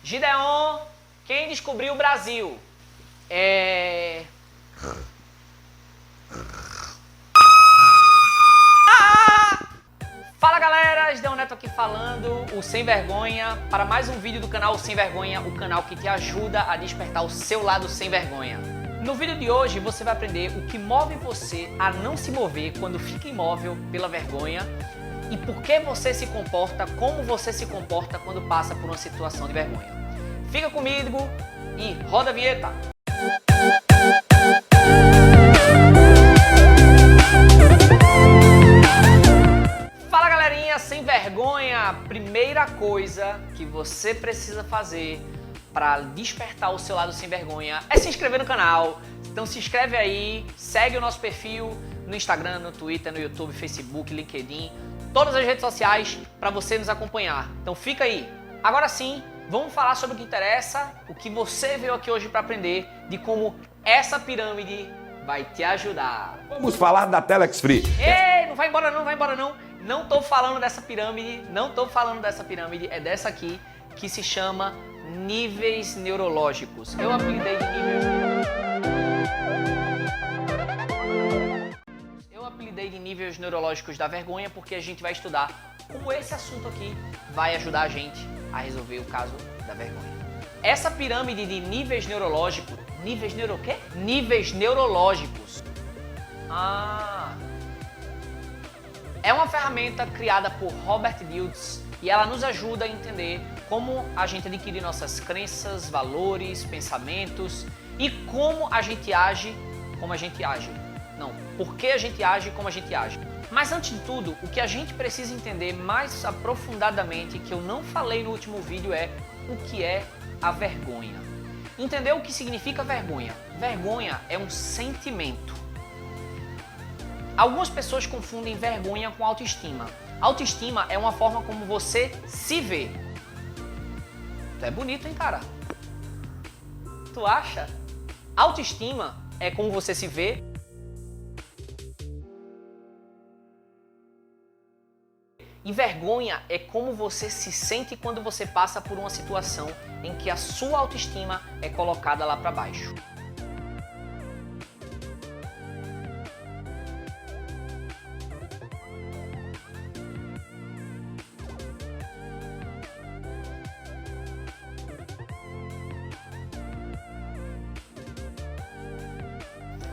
Gideon, quem descobriu o Brasil? Fala galera, Gideon Neto aqui falando, o Sem Vergonha, para mais um vídeo do canal Sem Vergonha, o canal que te ajuda a despertar o seu lado sem vergonha. No vídeo de hoje você vai aprender o que move você a não se mover quando fica imóvel pela vergonha e por que você se comporta, como você se comporta quando passa por uma situação de vergonha. Fica comigo e roda a vinheta! Fala galerinha, sem vergonha! Primeira coisa que você precisa fazer para despertar o seu lado sem vergonha é se inscrever no canal. Então se inscreve aí, segue o nosso perfil no Instagram, no Twitter, no YouTube, Facebook, LinkedIn, todas as redes sociais para você nos acompanhar. Então fica aí. Agora sim, vamos falar sobre o que interessa, o que você veio aqui hoje para aprender, de como essa pirâmide vai te ajudar. Vamos falar da Telex Free. Ei, não vai embora não, vai embora não. Não tô falando dessa pirâmide, é dessa aqui que se chama níveis neurológicos. Eu apelidei de níveis neurológicos da vergonha porque a gente vai estudar como esse assunto aqui vai ajudar a gente a resolver o caso da vergonha. Essa pirâmide de níveis neurológicos, níveis neurológicos. É uma ferramenta criada por Robert Dilts e ela nos ajuda a entender como a gente adquire nossas crenças, valores, pensamentos e como a gente age como a gente age. Não, por que a gente age como a gente age. Mas antes de tudo, o que a gente precisa entender mais aprofundadamente, que eu não falei no último vídeo, é o que é a vergonha. Entender o que significa vergonha. Vergonha é um sentimento. Algumas pessoas confundem vergonha com autoestima. Autoestima é uma forma como você se vê. Tu é bonito, hein, cara? Tu acha? Autoestima é como você se vê. E vergonha é como você se sente quando você passa por uma situação em que a sua autoestima é colocada lá para baixo.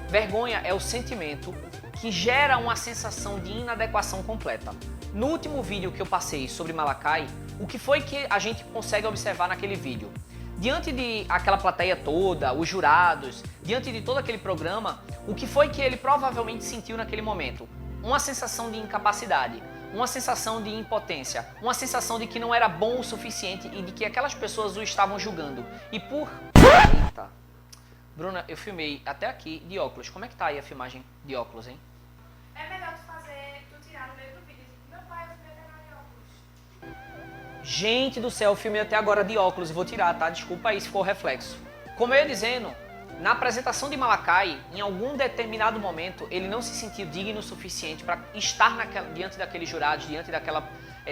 Vergonha é o sentimento que gera uma sensação de inadequação completa. No último vídeo que eu passei sobre Malakai, o que foi que a gente consegue observar naquele vídeo? Diante de aquela plateia toda, os jurados, diante de todo aquele programa, o que foi que ele provavelmente sentiu naquele momento? Uma sensação de incapacidade, uma sensação de impotência, uma sensação de que não era bom o suficiente e de que aquelas pessoas o estavam julgando. E por... Eita. Bruna, eu filmei até aqui de óculos. Como é que tá aí a filmagem de óculos, hein? É melhor tu tirar no meio do vídeo. Meu pai, eu filmei de óculos. Gente do céu, eu filmei até agora de óculos. Vou tirar, tá? Desculpa aí se ficou reflexo. Como eu ia dizendo, na apresentação de Malakai, em algum determinado momento, ele não se sentiu digno o suficiente para estar diante daqueles jurados, diante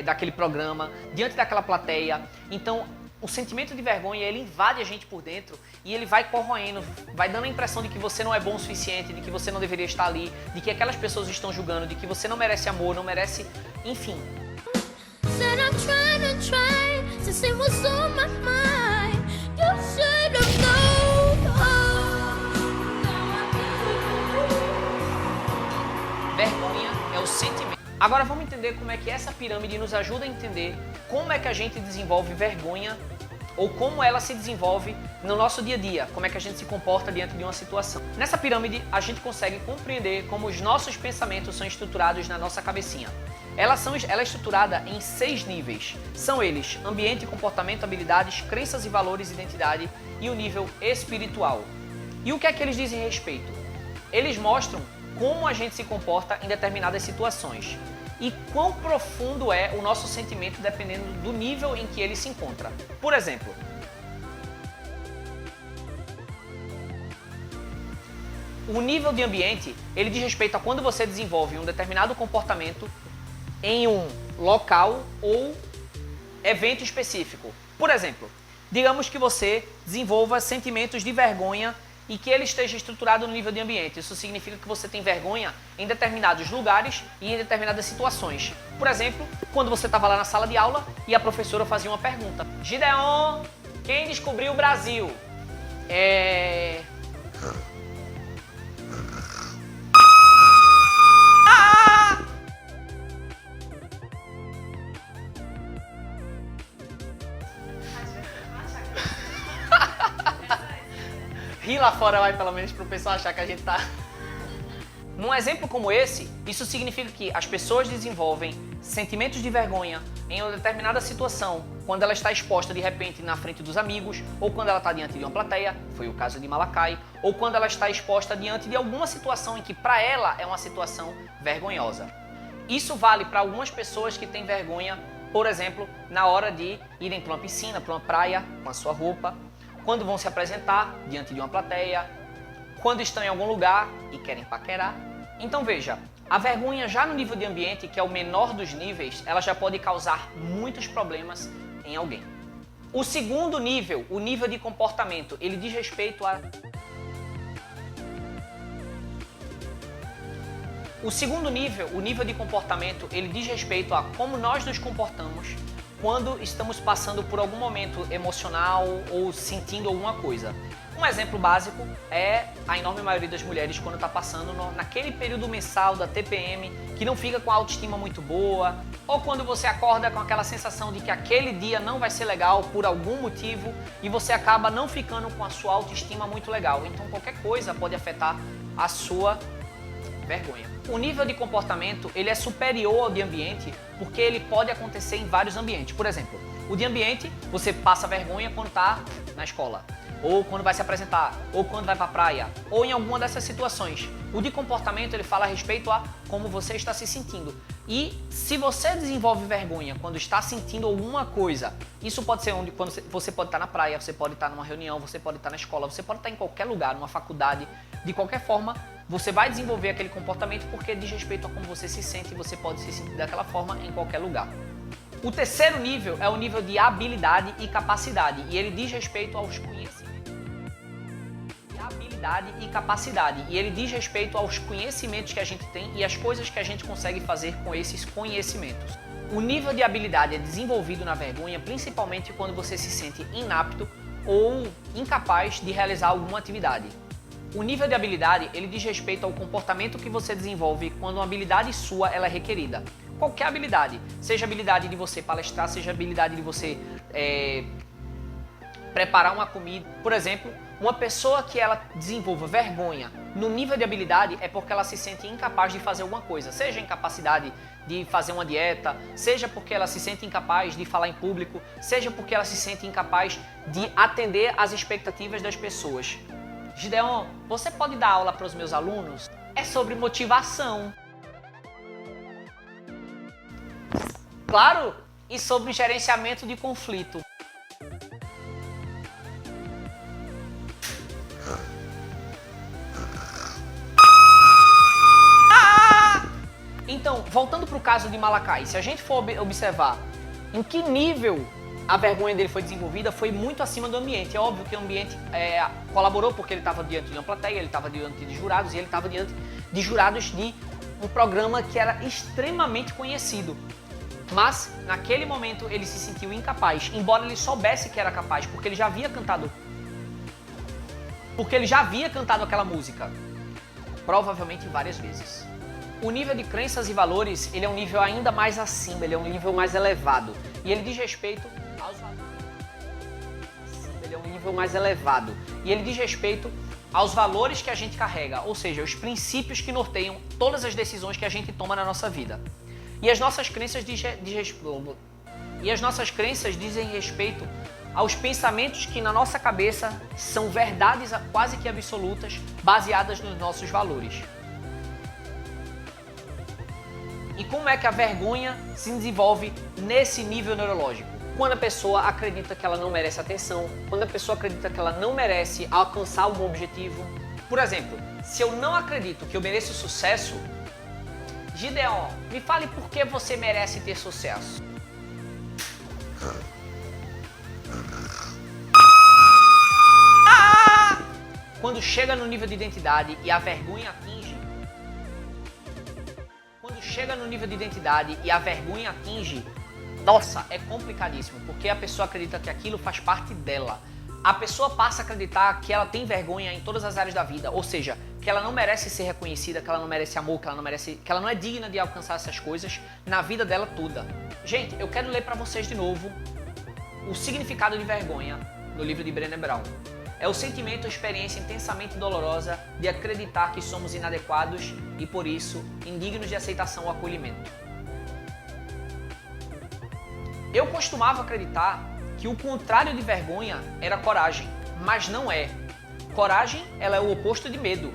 daquele programa, diante daquela plateia. Então, o sentimento de vergonha, ele invade a gente por dentro e ele vai corroendo, vai dando a impressão de que você não é bom o suficiente, de que você não deveria estar ali, de que aquelas pessoas estão julgando, de que você não merece amor, não merece, enfim. Vergonha é o sentimento. Agora vamos entender como é que essa pirâmide nos ajuda a entender como é que a gente desenvolve vergonha ou como ela se desenvolve no nosso dia a dia, como é que a gente se comporta diante de uma situação. Nessa pirâmide, a gente consegue compreender como os nossos pensamentos são estruturados na nossa cabecinha. Ela é estruturada em 6 níveis. São eles: ambiente, comportamento, habilidades, crenças e valores, identidade e o nível espiritual. E o que é que eles dizem a respeito? Eles mostram como a gente se comporta em determinadas situações e quão profundo é o nosso sentimento dependendo do nível em que ele se encontra. Por exemplo, o nível de ambiente, ele diz respeito a quando você desenvolve um determinado comportamento em um local ou evento específico. Por exemplo, Digamos que você desenvolva sentimentos de vergonha e que ele esteja estruturado no nível de ambiente. Isso significa que você tem vergonha em determinados lugares e em determinadas situações. Por exemplo, quando você estava lá na sala de aula e a professora fazia uma pergunta. Gideon, quem descobriu o Brasil? Ri lá fora, vai, pelo menos, para o pessoal achar que a gente tá... Num exemplo como esse, isso significa que as pessoas desenvolvem sentimentos de vergonha em uma determinada situação, quando ela está exposta de repente na frente dos amigos, ou quando ela está diante de uma plateia, foi o caso de Malakai, ou quando ela está exposta diante de alguma situação em que para ela é uma situação vergonhosa. Isso vale para algumas pessoas que têm vergonha, por exemplo, na hora de irem para uma piscina, para uma praia, com a sua roupa, quando vão se apresentar diante de uma plateia, quando estão em algum lugar e querem paquerar. Então veja, a vergonha já no nível de ambiente, que é o menor dos níveis, ela já pode causar muitos problemas em alguém. O segundo nível, o nível de comportamento, ele diz respeito a... O segundo nível, o nível de comportamento, ele diz respeito a como nós nos comportamos quando estamos passando por algum momento emocional ou sentindo alguma coisa. Um exemplo básico é a enorme maioria das mulheres quando está passando naquele período mensal da TPM, que não fica com a autoestima muito boa, ou quando você acorda com aquela sensação de que aquele dia não vai ser legal por algum motivo e você acaba não ficando com a sua autoestima muito legal. Então qualquer coisa pode afetar a sua vergonha. O nível de comportamento ele é superior ao de ambiente porque ele pode acontecer em vários ambientes. Por exemplo, o de ambiente, você passa vergonha quando está na escola, ou quando vai se apresentar, ou quando vai para a praia, ou em alguma dessas situações. O de comportamento ele fala a respeito a como você está se sentindo. E se você desenvolve vergonha quando está sentindo alguma coisa, isso pode ser onde quando você pode estar na praia, você pode estar numa reunião, você pode estar na escola, você pode estar em qualquer lugar, numa faculdade, de qualquer forma, você vai desenvolver aquele comportamento porque diz respeito a como você se sente e você pode se sentir daquela forma em qualquer lugar. O terceiro nível é o nível de habilidade e capacidade e ele diz respeito aos conhecimentos. Habilidade e capacidade e ele diz respeito aos conhecimentos que a gente tem e as coisas que a gente consegue fazer com esses conhecimentos. O nível de habilidade é desenvolvido na vergonha principalmente quando você se sente inapto ou incapaz de realizar alguma atividade. O nível de habilidade, ele diz respeito ao comportamento que você desenvolve quando uma habilidade sua ela é requerida. Qualquer habilidade, seja a habilidade de você palestrar, seja a habilidade de você preparar uma comida. Por exemplo, uma pessoa que ela desenvolva vergonha no nível de habilidade é porque ela se sente incapaz de fazer alguma coisa, seja incapacidade de fazer uma dieta, seja porque ela se sente incapaz de falar em público, seja porque ela se sente incapaz de atender às expectativas das pessoas. Gideon, você pode dar aula para os meus alunos? É sobre motivação. Claro, e sobre gerenciamento de conflito. Então, voltando para o caso de Malakai, se a gente for observar em que nível a vergonha dele foi desenvolvida, foi muito acima do ambiente. É óbvio que o ambiente colaborou porque ele estava diante de uma plateia, ele estava diante de jurados e ele estava diante de jurados de um programa que era extremamente conhecido. Mas, naquele momento, ele se sentiu incapaz, embora ele soubesse que era capaz, porque ele já havia cantado. Porque ele já havia cantado aquela música, provavelmente várias vezes. O nível de crenças e valores, ele é um nível ainda mais acima, ele é um nível mais elevado. E ele diz respeito aos valores. Ele é um nível mais elevado. E ele diz respeito aos valores que a gente carrega, ou seja, os princípios que norteiam todas as decisões que a gente toma na nossa vida. E as nossas crenças dizem respeito aos pensamentos que na nossa cabeça são verdades quase que absolutas, baseadas nos nossos valores. E como é que a vergonha se desenvolve nesse nível neurológico? Quando a pessoa acredita que ela não merece atenção, quando a pessoa acredita que ela não merece alcançar algum objetivo. Por exemplo, se eu não acredito que eu mereço sucesso, Gideon, me fale por que você merece ter sucesso. Quando chega no nível de identidade e a vergonha atinge, nossa, é complicadíssimo, porque a pessoa acredita que aquilo faz parte dela. A pessoa passa a acreditar que ela tem vergonha em todas as áreas da vida, ou seja, que ela não merece ser reconhecida, que ela não merece amor, que ela não é digna de alcançar essas coisas na vida dela toda. Gente, eu quero ler para vocês de novo o significado de vergonha no livro de Brené Brown. É o sentimento ou experiência intensamente dolorosa de acreditar que somos inadequados e, por isso, indignos de aceitação ou acolhimento. Eu costumava acreditar que o contrário de vergonha era coragem, mas não é. Coragem, ela é o oposto de medo.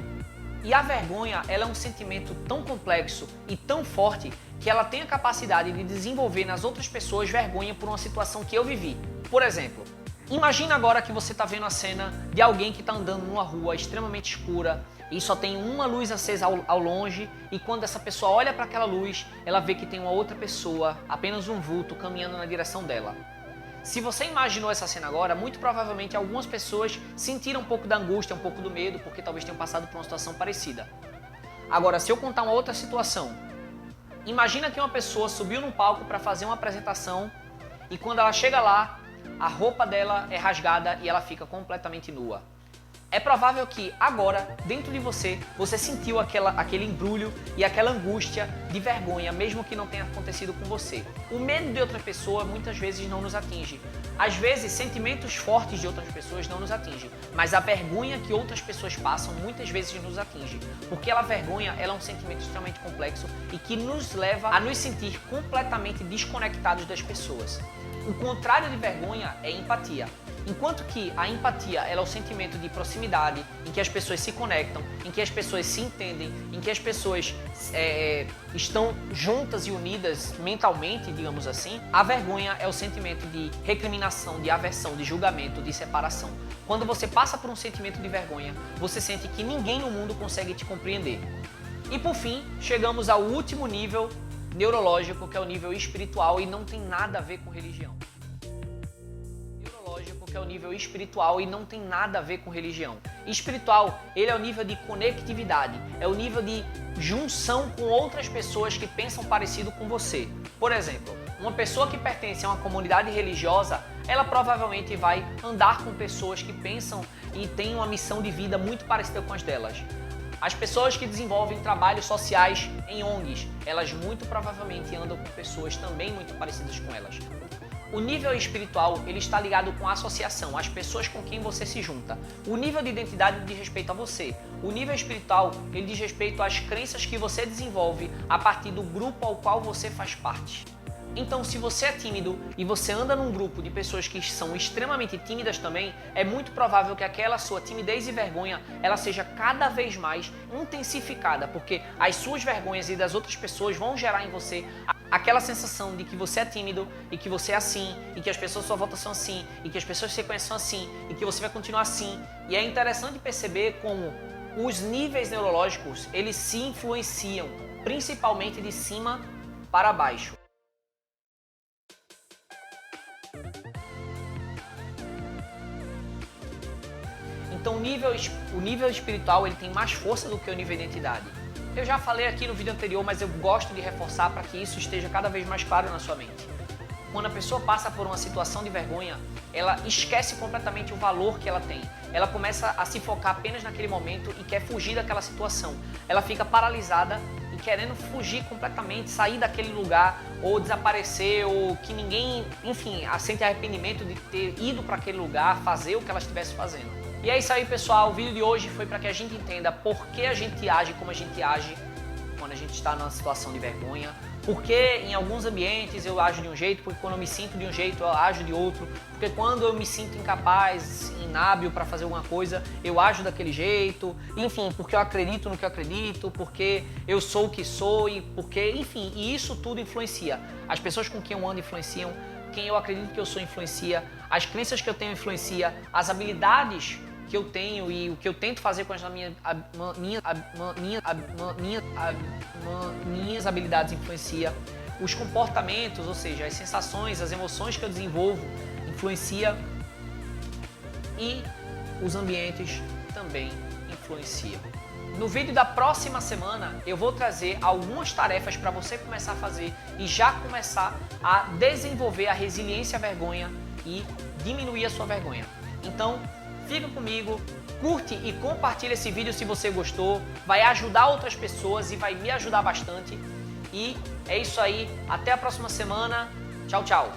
E a vergonha, ela é um sentimento tão complexo e tão forte que ela tem a capacidade de desenvolver nas outras pessoas vergonha por uma situação que eu vivi. Por exemplo, imagina agora que você está vendo a cena de alguém que está andando numa rua extremamente escura e só tem uma luz acesa ao longe, e quando essa pessoa olha para aquela luz, ela vê que tem uma outra pessoa, apenas um vulto, caminhando na direção dela. Se você imaginou essa cena agora, muito provavelmente algumas pessoas sentiram um pouco da angústia, um pouco do medo, porque talvez tenham passado por uma situação parecida. Agora, se eu contar uma outra situação, imagina que uma pessoa subiu num palco para fazer uma apresentação e quando ela chega lá, a roupa dela é rasgada e ela fica completamente nua. É provável que agora, dentro de você, você sentiu aquele embrulho e aquela angústia de vergonha, mesmo que não tenha acontecido com você. O medo de outra pessoa muitas vezes não nos atinge. Às vezes, sentimentos fortes de outras pessoas não nos atingem, mas a vergonha que outras pessoas passam muitas vezes nos atinge. Porque a vergonha ela é um sentimento extremamente complexo e que nos leva a nos sentir completamente desconectados das pessoas. O contrário de vergonha é empatia. Enquanto que a empatia ela é o sentimento de proximidade, em que as pessoas se conectam, em que as pessoas se entendem, em que as pessoas estão juntas e unidas mentalmente, digamos assim, a vergonha é o sentimento de recriminação, de aversão, de julgamento, de separação. Quando você passa por um sentimento de vergonha, você sente que ninguém no mundo consegue te compreender. E por fim, chegamos ao último nível neurológico, que é o nível espiritual e não tem nada a ver com religião. Que é o nível espiritual e não tem nada a ver com religião. Espiritual, ele é o nível de conectividade, é o nível de junção com outras pessoas que pensam parecido com você. Por exemplo, uma pessoa que pertence a uma comunidade religiosa, ela provavelmente vai andar com pessoas que pensam e têm uma missão de vida muito parecida com as delas. As pessoas que desenvolvem trabalhos sociais em ONGs, elas muito provavelmente andam com pessoas também muito parecidas com elas. O nível espiritual, ele está ligado com a associação, as pessoas com quem você se junta. O nível de identidade diz respeito a você. O nível espiritual, ele diz respeito às crenças que você desenvolve a partir do grupo ao qual você faz parte. Então, se você é tímido e você anda num grupo de pessoas que são extremamente tímidas também, é muito provável que aquela sua timidez e vergonha, ela seja cada vez mais intensificada, porque as suas vergonhas e das outras pessoas vão gerar em você aquela sensação de que você é tímido e que você é assim, e que as pessoas à sua volta são assim, e que as pessoas que você conhece são assim, e que você vai continuar assim. E é interessante perceber como os níveis neurológicos, eles se influenciam, principalmente de cima para baixo. Então o nível espiritual ele tem mais força do que o nível de identidade. Eu já falei aqui no vídeo anterior, mas eu gosto de reforçar para que isso esteja cada vez mais claro na sua mente. Quando a pessoa passa por uma situação de vergonha, ela esquece completamente o valor que ela tem. Ela começa a se focar apenas naquele momento e quer fugir daquela situação. Ela fica paralisada e querendo fugir completamente, sair daquele lugar ou desaparecer ou que ninguém, enfim, sente arrependimento de ter ido para aquele lugar, fazer o que ela estivesse fazendo. E é isso aí, pessoal. O vídeo de hoje foi para que a gente entenda por que a gente age como a gente age quando a gente está numa situação de vergonha. Porque em alguns ambientes eu ajo de um jeito, porque quando eu me sinto de um jeito eu ajo de outro. Porque quando eu me sinto incapaz, inábil para fazer alguma coisa, eu ajo daquele jeito. Enfim, porque eu acredito no que eu acredito, porque eu sou o que sou e porque, enfim, e isso tudo influencia. As pessoas com quem eu ando influenciam, quem eu acredito que eu sou influencia, as crenças que eu tenho influencia, as habilidades que eu tenho e o que eu tento fazer com as minhas habilidades influencia, os comportamentos, ou seja, as sensações, as emoções que eu desenvolvo influencia e os ambientes também influencia. No vídeo da próxima semana eu vou trazer algumas tarefas para você começar a fazer e já começar a desenvolver a resiliência à vergonha e diminuir a sua vergonha. Então, fica comigo, curte e compartilha esse vídeo se você gostou, vai ajudar outras pessoas e vai me ajudar bastante. E é isso aí, até a próxima semana. Tchau, tchau.